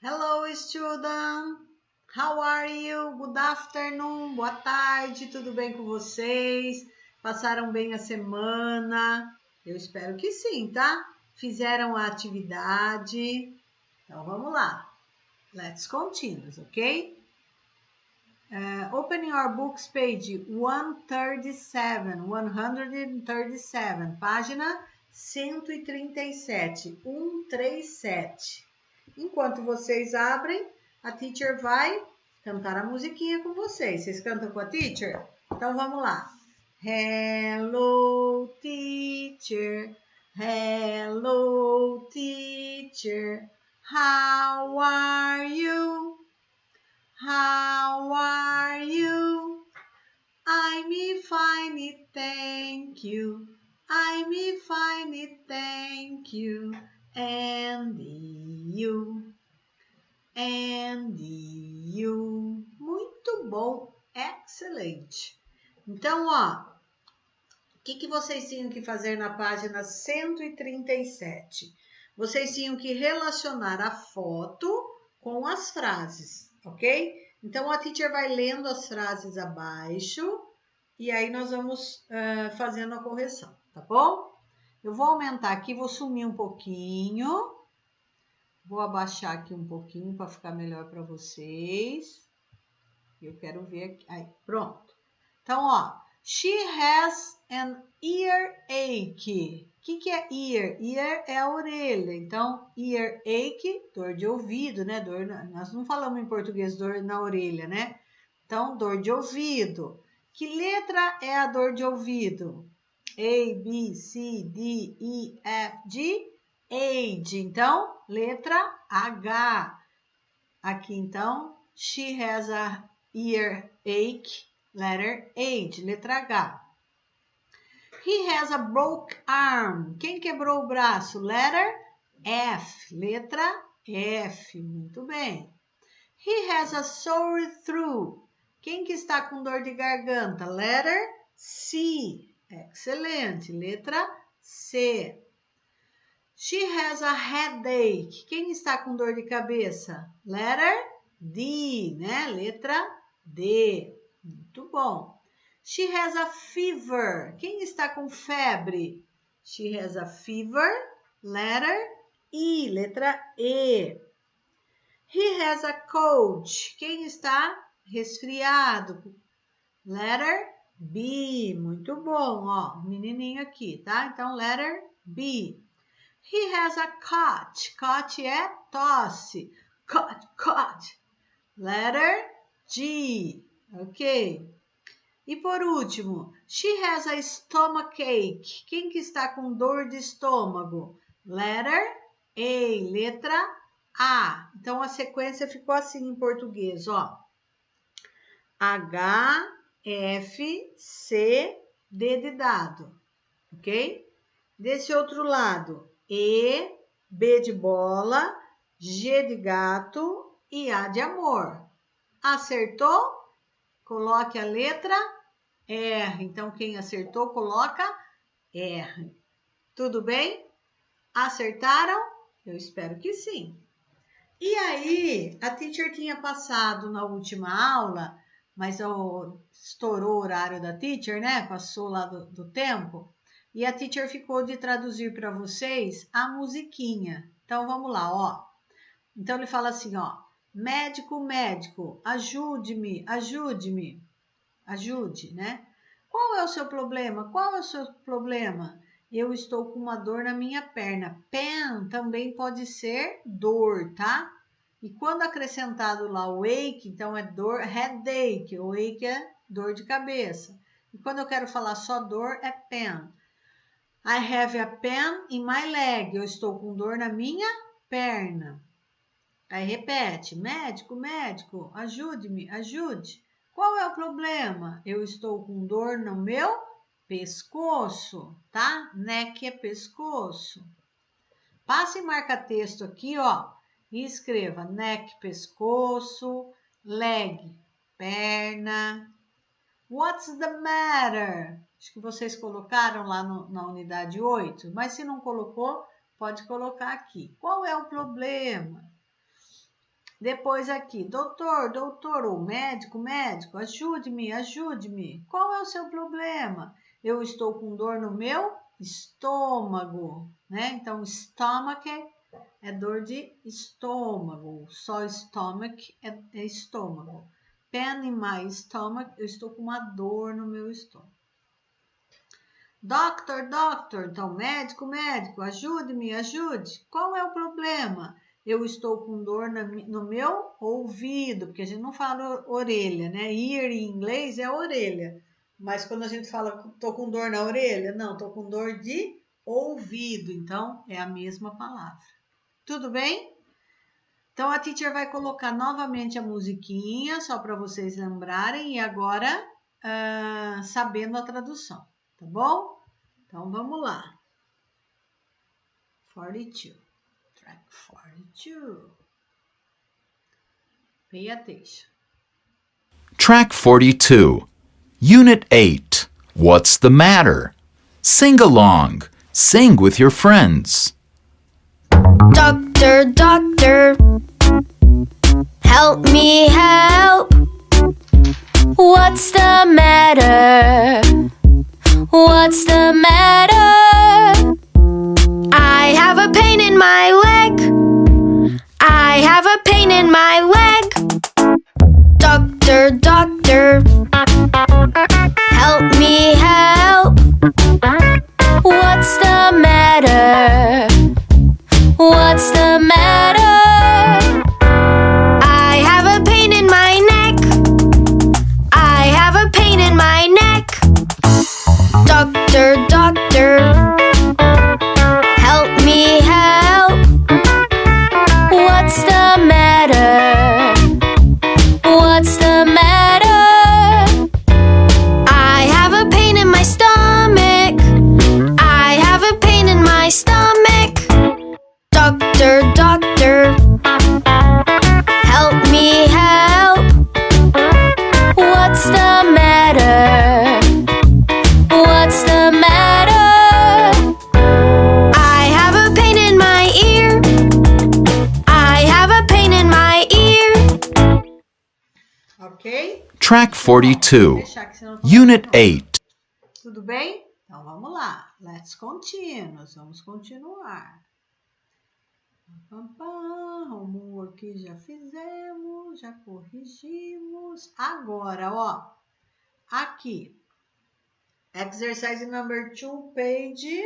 Hello, student. How are you? Good afternoon. Boa tarde. Tudo bem com vocês? Passaram bem a semana? Eu espero que sim, tá? Fizeram a atividade? Então vamos lá. Let's continue, ok? Open your books page 137, página 137, 137. Enquanto vocês abrem, a teacher vai cantar a musiquinha com vocês. Vocês cantam com a teacher? Então vamos lá. Hello, teacher. Hello, teacher. How are you? How are you? I'm fine, thank you. I'm fine, thank you. And you? And you? Muito bom, excelente. Então, ó, o que vocês tinham que fazer na página 137? Vocês tinham que relacionar a foto com as frases, ok? Então, a teacher vai lendo as frases abaixo e aí nós vamos fazendo a correção, tá bom? Eu vou aumentar aqui, vou sumir um pouquinho. Vou abaixar aqui um pouquinho para ficar melhor para vocês. Eu quero ver aqui. Aí, pronto. Então, ó. She has an earache. O que é ear? Ear é a orelha. Então, earache, dor de ouvido, né? Nós não falamos em português dor na orelha, né? Então, dor de ouvido. Que letra é a dor de ouvido? A, B, C, D, E, F, G, H. Então, letra H. Aqui, então, she has a earache, letter H, letra H. He has a broke arm. Quem quebrou o braço? Letter F, letra F. Muito bem. He has a sore throat. Quem que está com dor de garganta? Letter C. Excelente. Letra C. She has a headache. Quem está com dor de cabeça? Letter D, né? Letra D. Muito bom. She has a fever. Quem está com febre? She has a fever. Letter E, letra E. He has a cold. Quem está resfriado? Letter B. Muito bom, ó. Menininho aqui, tá? Então, letter B. He has a cough. Cough é tosse. Cough. Letter G. Ok. E por último, she has a stomachache. Quem que está com dor de estômago? Letter A. Letra A. Então, a sequência ficou assim em português, ó. H, F, C, D de dado. Ok? Desse outro lado, E, B de bola, G de gato e A de amor. Acertou? Coloque a letra R. Então, quem acertou, coloca R. Tudo bem? Acertaram? Eu espero que sim. E aí, a teacher tinha passado na última aula, mas estourou o horário da teacher, né? Passou lá do tempo. E a teacher ficou de traduzir para vocês a musiquinha. Então, vamos lá, ó. Então, ele fala assim, ó. Médico, médico, ajude-me, ajude-me. Ajude, né? Qual é o seu problema? Qual é o seu problema? Eu estou com uma dor na minha perna. Pain também pode ser dor, tá? E quando acrescentado lá o ache, então é dor, headache. O ache é dor de cabeça. E quando eu quero falar só dor, é pain. I have a pain in my leg. Eu estou com dor na minha perna. Aí repete, médico, médico, ajude-me, ajude. Qual é o problema? Eu estou com dor no meu pescoço, tá? Neck é pescoço. Passe e marca texto aqui, ó, e escreva neck, pescoço, leg, perna. What's the matter? Acho que vocês colocaram lá na unidade 8, mas se não colocou, pode colocar aqui. Qual é o problema? Depois aqui, doutor, ou médico, ajude-me, ajude-me. Qual é o seu problema? Eu estou com dor no meu estômago, né? Então, stomach é dor de estômago. Só stomach é estômago. Pain in my stomach, eu estou com uma dor no meu estômago. Doctor, então médico, ajude-me, ajude. Qual é o problema? Eu estou com dor no meu ouvido, porque a gente não fala orelha, né? Ear em inglês é orelha. Mas quando a gente fala, estou com dor na orelha, não, estou com dor de ouvido. Então, é a mesma palavra. Tudo bem? Então, a teacher vai colocar novamente a musiquinha, só para vocês lembrarem, e agora sabendo a tradução, tá bom? Então, vamos lá. 42. Track 42. Pay attention. Track 42. Unit 8. What's the matter? Sing along. Sing with your friends. Doctor, doctor, help me help. What's the matter? What's the matter? I have a pain in my leg. I have a pain in my leg. Doctor, doctor, help me help. What's the matter? What's the matter? I have a pain in my neck. I have a pain in my neck. Doctor, doctor, help me help. What's the matter? What's the matter? I have a pain in my stomach. I have a pain in my stomach. Doctor, doctor, help me help. What's the matter? What's the matter? I have a pain in my ear. I have a pain in my ear. Ok? Track 42. Deixar que senão Unit 8. Tudo bem? Então vamos lá. Let's continue. Vamos continuar. Homework já fizemos, já corrigimos. Agora, ó, aqui, exercise number 2, page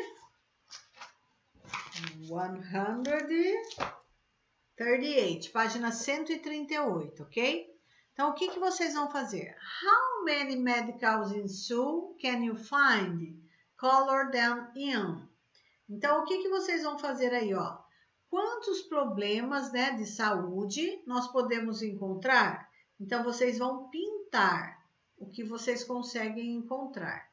138, página 138, ok? Então, o que vocês vão fazer? How many medicals in Sul can you find? Color them in. Então, o que vocês vão fazer aí, ó? Quantos problemas, né, de saúde nós podemos encontrar? Então, vocês vão pintar o que vocês conseguem encontrar.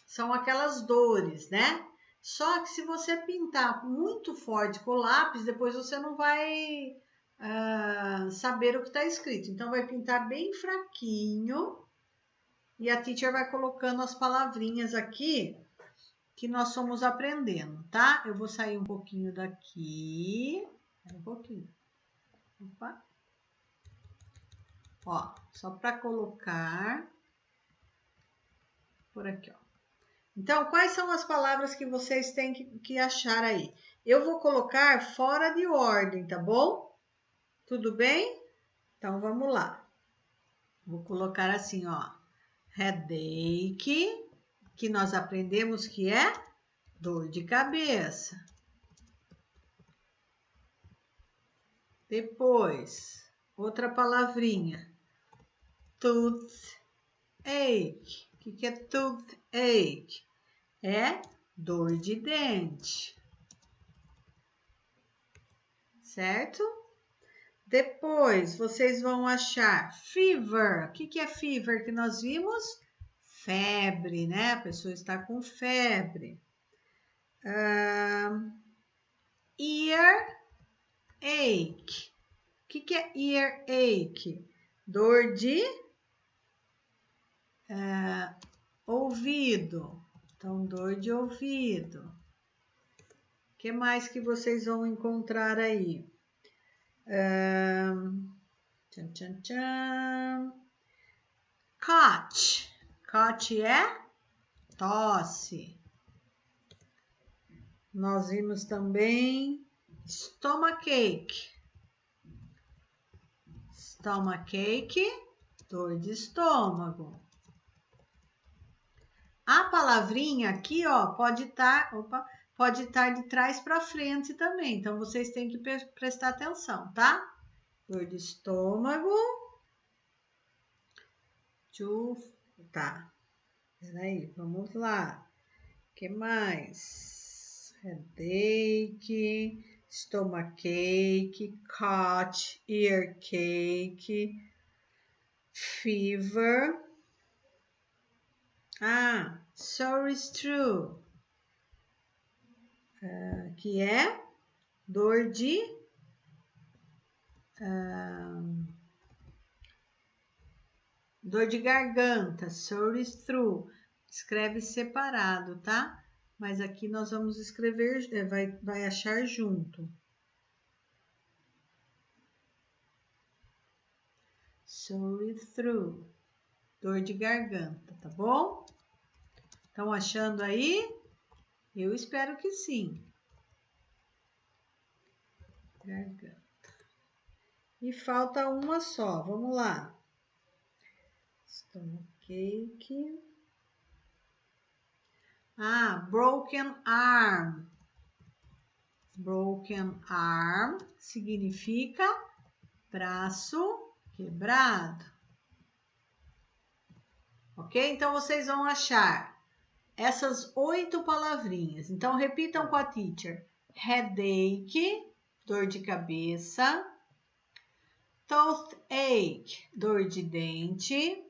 São aquelas dores, né? Só que se você pintar muito forte com o lápis, depois você não vai saber o que está escrito. Então, vai pintar bem fraquinho e a teacher vai colocando as palavrinhas aqui que nós fomos aprendendo, tá? Eu vou sair um pouquinho daqui. Um pouquinho. Opa. Ó, só para colocar por aqui, ó. Então, quais são as palavras que vocês têm que achar aí? Eu vou colocar fora de ordem, tá bom? Tudo bem? Então, vamos lá. Vou colocar assim, ó. Headache, que nós aprendemos que é dor de cabeça. Depois, outra palavrinha. Toothache. O que é toothache? É dor de dente. Certo? Depois, vocês vão achar fever. O que é fever que nós vimos? Febre, né? A pessoa está com febre. Earache. O que é earache? Dor de ouvido. Então, dor de ouvido. O que mais que vocês vão encontrar aí? Tchan, tchan, tchan. Catch. Catch é tosse. Nós vimos também stomachache. Stomachache, dor de estômago. A palavrinha aqui, ó, pode estar de trás para frente também. Então, vocês têm que prestar atenção, tá? Dor de estômago. Tá. Peraí, vamos lá. O que mais? Headache, stomachache, catch, earache, fever. Sore throat, que é dor de garganta, sore throat. Escreve separado, tá? Mas aqui nós vamos escrever, vai achar junto. Sore throat, dor de garganta, tá bom? Estão achando aí? Eu espero que sim. Garganta. E falta uma só, vamos lá. Stomachache. Broken arm. Broken arm significa braço quebrado. Ok? Então, vocês vão achar essas 8 palavrinhas. Então, repitam com a teacher. Headache, dor de cabeça. Toothache, dor de dente.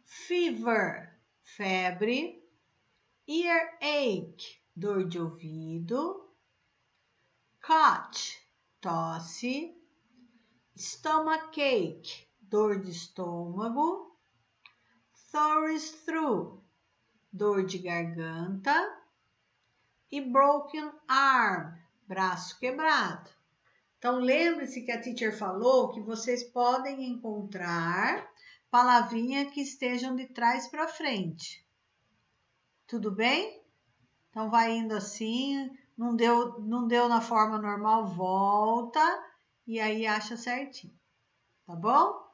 Fever, febre. Earache, dor de ouvido. Catch, tosse. Stomachache, dor de estômago. Sore throat, dor de garganta. E broken arm, braço quebrado. Então, lembre-se que a teacher falou que vocês podem encontrar palavrinhas que estejam de trás para frente. Tudo bem? Então, vai indo assim, não deu na forma normal, volta e aí acha certinho, tá bom?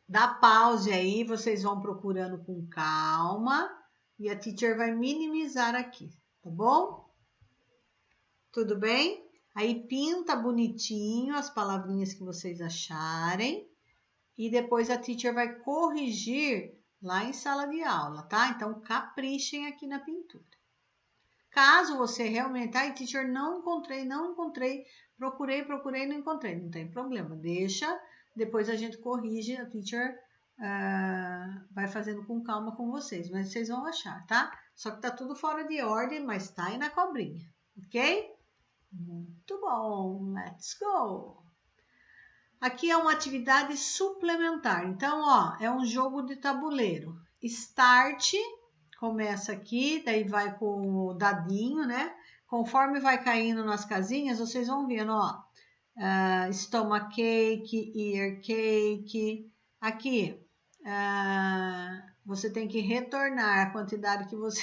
Dá pause aí, vocês vão procurando com calma e a teacher vai minimizar aqui, tá bom? Tudo bem? Aí pinta bonitinho as palavrinhas que vocês acharem e depois a teacher vai corrigir lá em sala de aula, tá? Então, caprichem aqui na pintura. Caso você realmente, teacher, não encontrei, procurei, não encontrei, não tem problema, deixa, depois a gente corrige, a teacher vai fazendo com calma com vocês, mas vocês vão achar, tá? Só que tá tudo fora de ordem, mas tá aí na cobrinha, ok? Muito bom, let's go! Aqui é uma atividade suplementar, então, ó, é um jogo de tabuleiro. Start, começa aqui, daí vai com o dadinho, né? Conforme vai caindo nas casinhas, vocês vão vendo, ó. Stomachache, earache. Aqui, você tem que retornar a quantidade que você...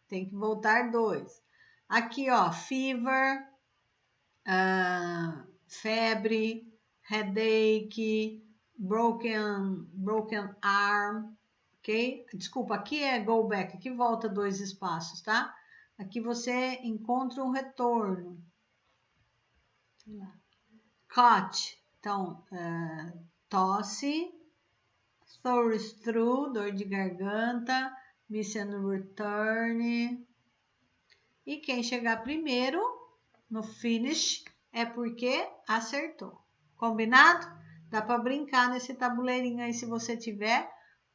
tem que voltar 2. Aqui, ó, fever, febre, headache, broken arm, ok? Desculpa, aqui é go back, aqui volta 2 espaços, tá? Aqui você encontra um retorno. Catch, então, tosse. Sore throat, dor de garganta. Miss and return. E quem chegar primeiro no finish é porque acertou. Combinado? Dá para brincar nesse tabuleirinho aí se você tiver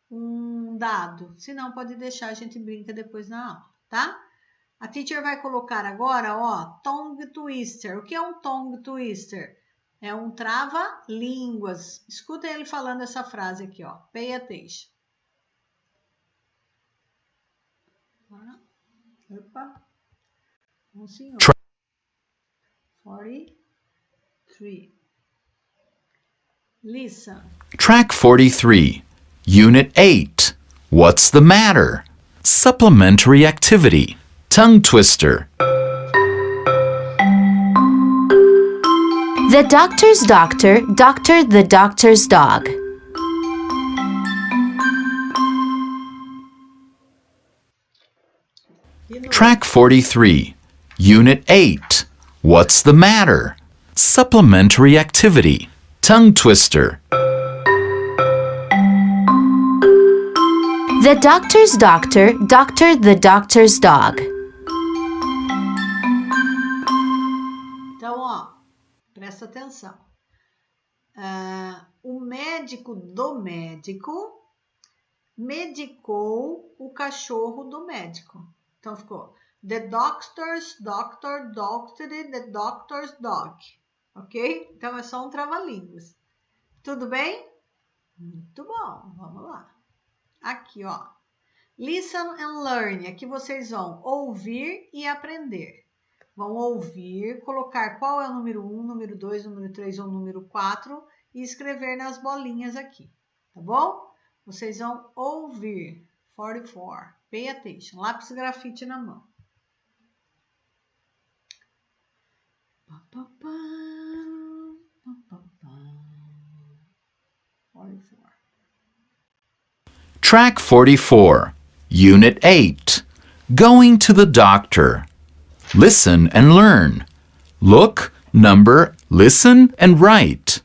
um dado. Se não, pode deixar, a gente brinca depois na aula, tá? A teacher vai colocar agora, ó, tongue twister. O que é um tongue twister? É um trava-línguas. Escuta ele falando essa frase aqui, ó. Pay attention. Opa. Um senhor. 20. 43. Listen. Track 43. Unit 8. What's the matter? Supplementary activity. Tongue twister. The doctor's doctor doctored the doctor's dog. Track 43. Unit 8. What's the matter? Supplementary activity. Tongue twister. The doctor's doctor doctored the doctor's dog. Então, ó, presta atenção. O médico do médico medicou o cachorro do médico. Então, ficou the doctor's doctor doctored the doctor's dog. Ok? Então, é só um trava-línguas. Tudo bem? Muito bom. Vamos lá. Aqui, ó. Listen and learn. Aqui vocês vão ouvir e aprender. Vão ouvir, colocar qual é o número 1, número 2, número 3 ou número 4 e escrever nas bolinhas aqui. Tá bom? Vocês vão ouvir. 44. Pay attention. Lápis grafite na mão. 44. Track 44. Unit 8. Going to the doctor. Listen and learn. Look, number, listen, and write.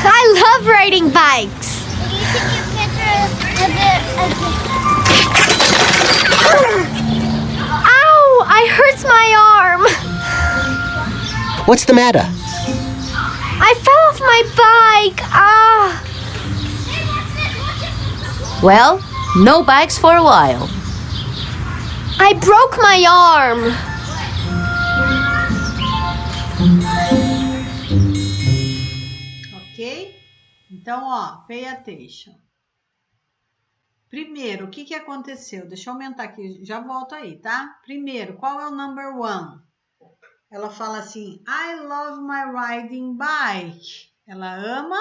I love riding bikes. Ow! I hurt my arm. What's the matter? I fell off my bike. Ah. Well, no bikes for a while. I broke my arm. Ok? Então, ó, pay attention. Primeiro, o que aconteceu? Deixa eu aumentar aqui, já volto aí, tá? Primeiro, qual é o number 1? Ela fala assim, I love my riding bike. Ela ama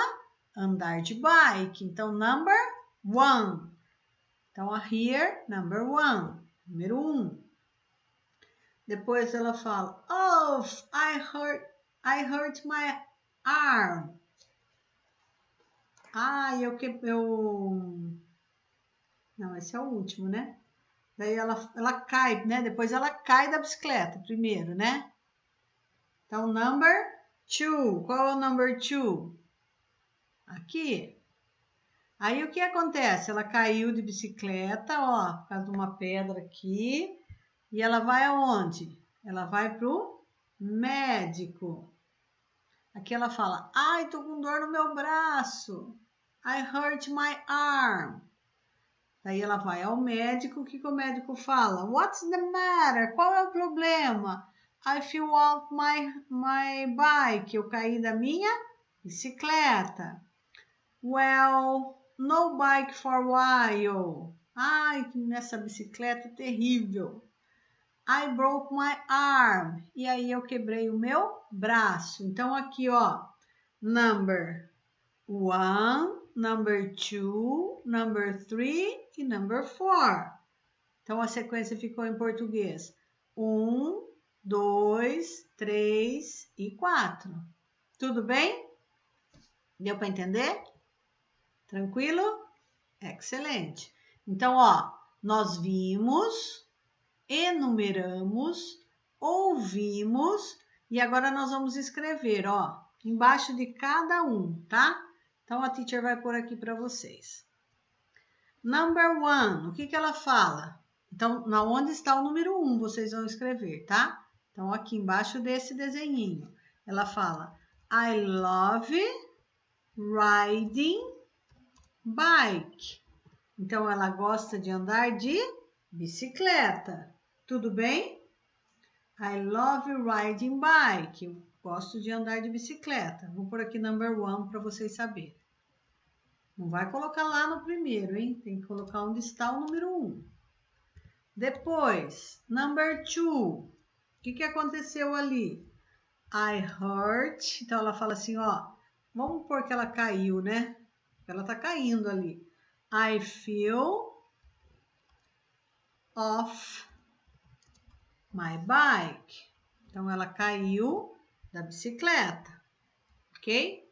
andar de bike. Então, number 1. Então, a here, number 1. Número 1. Depois ela fala, oh, I hurt my arm. Ah, Não, esse é o último, né? Daí ela cai, né? Depois ela cai da bicicleta, primeiro, né? Então, number 2. Qual é o number 2? Aqui. Aí, o que acontece? Ela caiu de bicicleta, ó, por causa de uma pedra aqui. E ela vai aonde? Ela vai pro médico. Aqui ela fala, ai, tô com dor no meu braço. I hurt my arm. Daí ela vai ao médico, o que o médico fala? What's the matter? Qual é o problema? I fell off my bike. Eu caí da minha bicicleta. Well, no bike for a while. Ai, nessa bicicleta terrível. I broke my arm. E aí eu quebrei o meu braço. Então aqui, ó, number 1, number 2, number 3 e number 4. Então a sequência ficou em português. 1, 2, 3 e 4. Tudo bem? Deu para entender? Tranquilo? Excelente. Então, ó, nós vimos, enumeramos, ouvimos e agora nós vamos escrever, ó, embaixo de cada um, tá? Então, a teacher vai pôr aqui para vocês. Number 1, o que ela fala? Então, na onde está o número 1, vocês vão escrever, tá? Então, aqui embaixo desse desenhinho, ela fala, I love riding bike. Então, ela gosta de andar de bicicleta. Tudo bem? I love riding bike. Eu gosto de andar de bicicleta. Vou pôr aqui number 1 para vocês saberem. Não vai colocar lá no primeiro, hein? Tem que colocar onde está o número 1. Depois, number 2. O que aconteceu ali? I hurt. Então, ela fala assim, ó. Vamos pôr que ela caiu, né? Ela tá caindo ali. I feel off my bike. Então, ela caiu da bicicleta. Ok?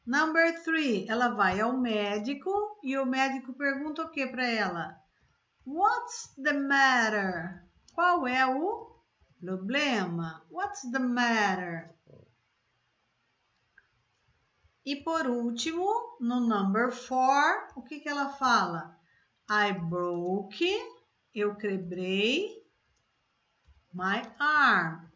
Number 3. Ela vai ao médico e o médico pergunta o que para ela? What's the matter? Qual é o problema? What's the matter? E por último, no number 4, o que ela fala? I broke, eu quebrei my arm.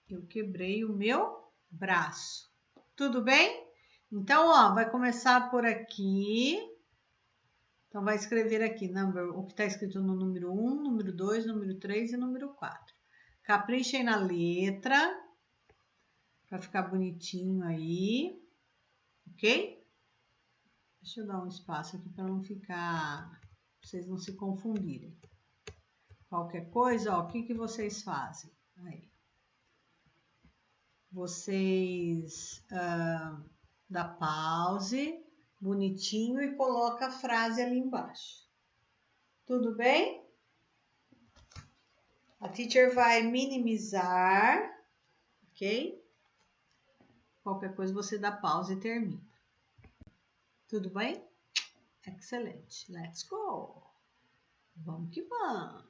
Eu quebrei o meu braço. Tudo bem? Então, ó, vai começar por aqui. Então, vai escrever aqui o que está escrito no número 1, número 2, número 3 e número 4. Caprichem na letra, para ficar bonitinho aí, ok? Deixa eu dar um espaço aqui para não ficar, pra vocês não se confundirem. Qualquer coisa, ó, o que vocês fazem? Aí. Vocês dá pause, bonitinho, e coloca a frase ali embaixo. Tudo bem? A teacher vai minimizar, ok? Qualquer coisa você dá pausa e termina. Tudo bem? Excelente. Let's go. Vamos que vamos.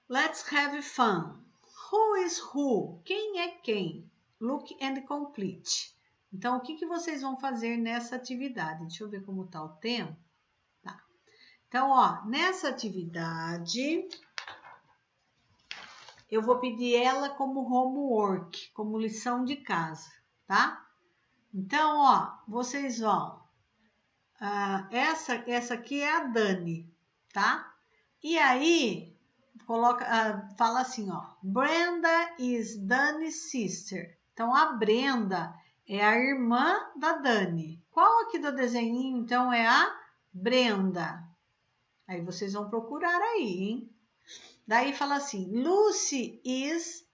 Let's have fun. Who is who? Quem é quem? Look and complete. Então, o que vocês vão fazer nessa atividade? Deixa eu ver como está o tempo. Tá. Então, ó, nessa atividade, eu vou pedir ela como homework, como lição de casa, tá? Então, ó, vocês vão... essa aqui é a Dani, tá? E aí, fala assim, ó. Brenda is Dani's sister. Então, a Brenda é a irmã da Dani. Qual aqui do desenhinho, então, é a Brenda? Aí vocês vão procurar aí, hein? Daí fala assim, Lucy is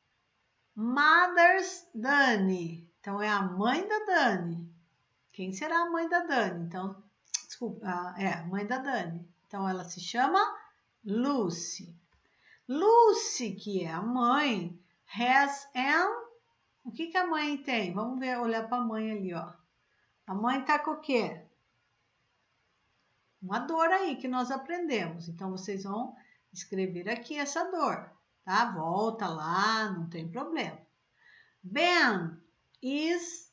mother's Dani. Então, é a mãe da Dani. Quem será a mãe da Dani? Então, desculpa, a mãe da Dani. Então, ela se chama Lucy. Lucy, que é a mãe, has an... O que a mãe tem? Vamos ver, olhar para a mãe ali, ó. A mãe tá com o quê? Uma dor aí que nós aprendemos. Então, vocês vão escrever aqui essa dor, tá? Volta lá, não tem problema. Ben is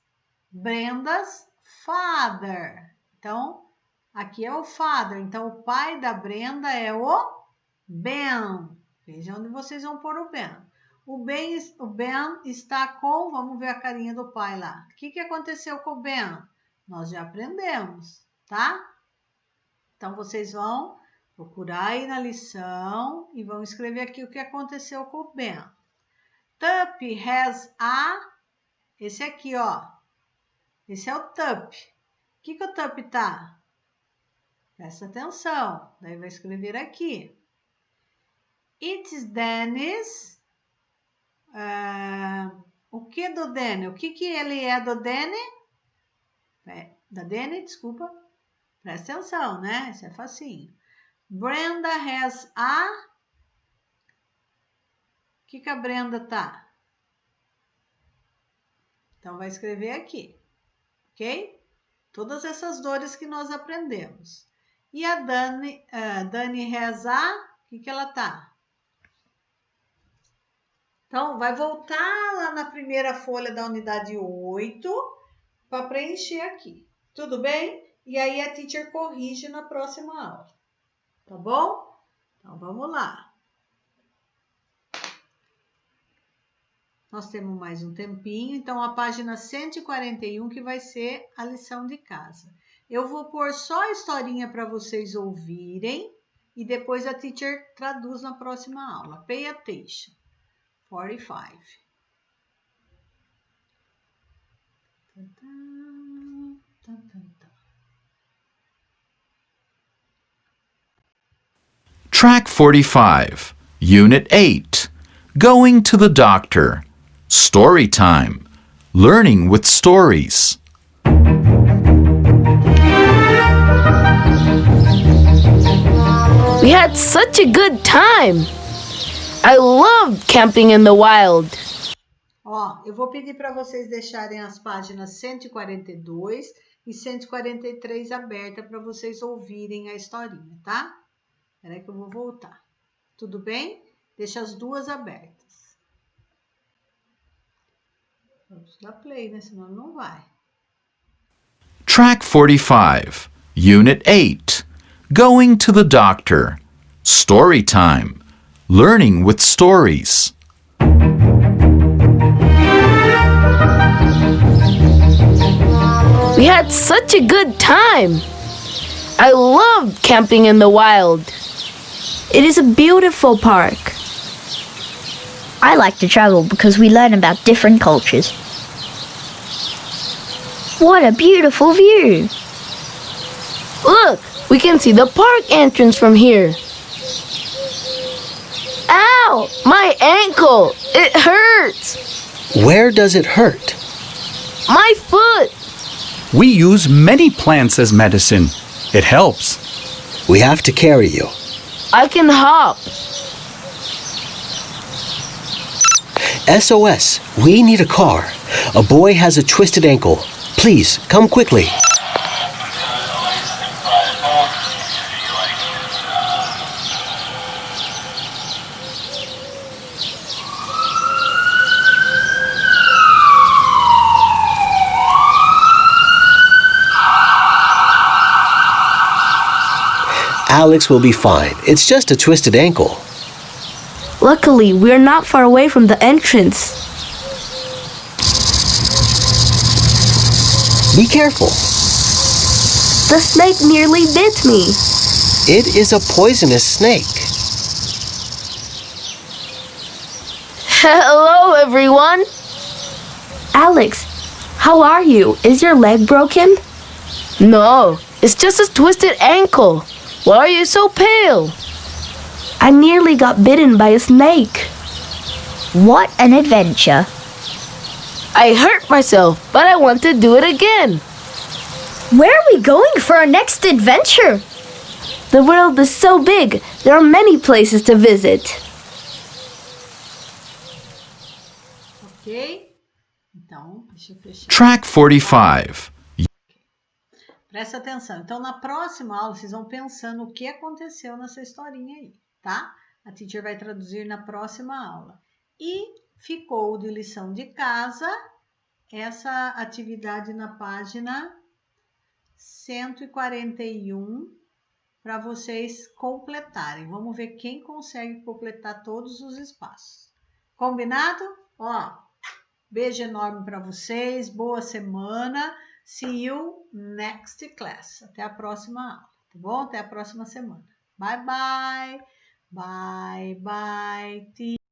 Brenda's father. Então, aqui é o father. Então, o pai da Brenda é o Ben. Veja onde vocês vão pôr o Ben. O Ben está com... Vamos ver a carinha do pai lá. O que aconteceu com o Ben? Nós já aprendemos, tá? Então, vocês vão procurar aí na lição e vão escrever aqui o que aconteceu com o Ben. Tuppy has a... Esse aqui, ó. Esse é o Tuppy. O que o Tuppy tá? Presta atenção. Daí vai escrever aqui. It's Dennis. O que do Danny? O que ele é do Danny? Da Danny, desculpa. Presta atenção, né? Isso é facinho. Brenda has a... O que a Brenda tá? Então, vai escrever aqui. Ok? Todas essas dores que nós aprendemos. E a Dani has a... O que ela tá? Então, vai voltar lá na primeira folha da unidade 8 para preencher aqui. Tudo bem? E aí a teacher corrige na próxima aula. Tá bom? Então, vamos lá. Nós temos mais um tempinho. Então, a página 141 que vai ser a lição de casa. Eu vou pôr só a historinha para vocês ouvirem e depois a teacher traduz na próxima aula. Pay attention. 45. Track 45, Unit 8. Going to the doctor. Story time. Learning with stories. We had such a good time. I loved camping in the wild. Ó, eu vou pedir para vocês deixarem as páginas 142 e 143 abertas para vocês ouvirem a historinha, tá? Espera que eu vou voltar. Tudo bem? Deixa as duas abertas. Vamos dar play, né? Senão não vai. Track 45, Unit 8. Going to the doctor. Story time. Learning with stories. We had such a good time. I loved camping in the wild. It is a beautiful park. I like to travel because we learn about different cultures. What a beautiful view! Look, we can see the park entrance from here. Ow! My ankle! It hurts! Where does it hurt? My foot! We use many plants as medicine. It helps. We have to carry you. I can hop. SOS, we need a car. A boy has a twisted ankle. Please, come quickly. Alex will be fine. It's just a twisted ankle. Luckily, we're not far away from the entrance. Be careful. The snake nearly bit me. It is a poisonous snake. Hello, everyone. Alex, how are you? Is your leg broken? No, it's just a twisted ankle. Why are you so pale? I nearly got bitten by a snake. What an adventure! I hurt myself, but I want to do it again. Where are we going for our next adventure? The world is so big. There are many places to visit. Ok? Então, deixa eu fechar. Track 45. Presta atenção. Então, na próxima aula, vocês vão pensando o que aconteceu nessa historinha aí, tá? A teacher vai traduzir na próxima aula. E ficou de lição de casa essa atividade na página 141 para vocês completarem. Vamos ver quem consegue completar todos os espaços. Combinado? Ó, beijo enorme para vocês. Boa semana. See you next class. Até a próxima aula, tá bom? Até a próxima semana. Bye, bye. Bye, bye.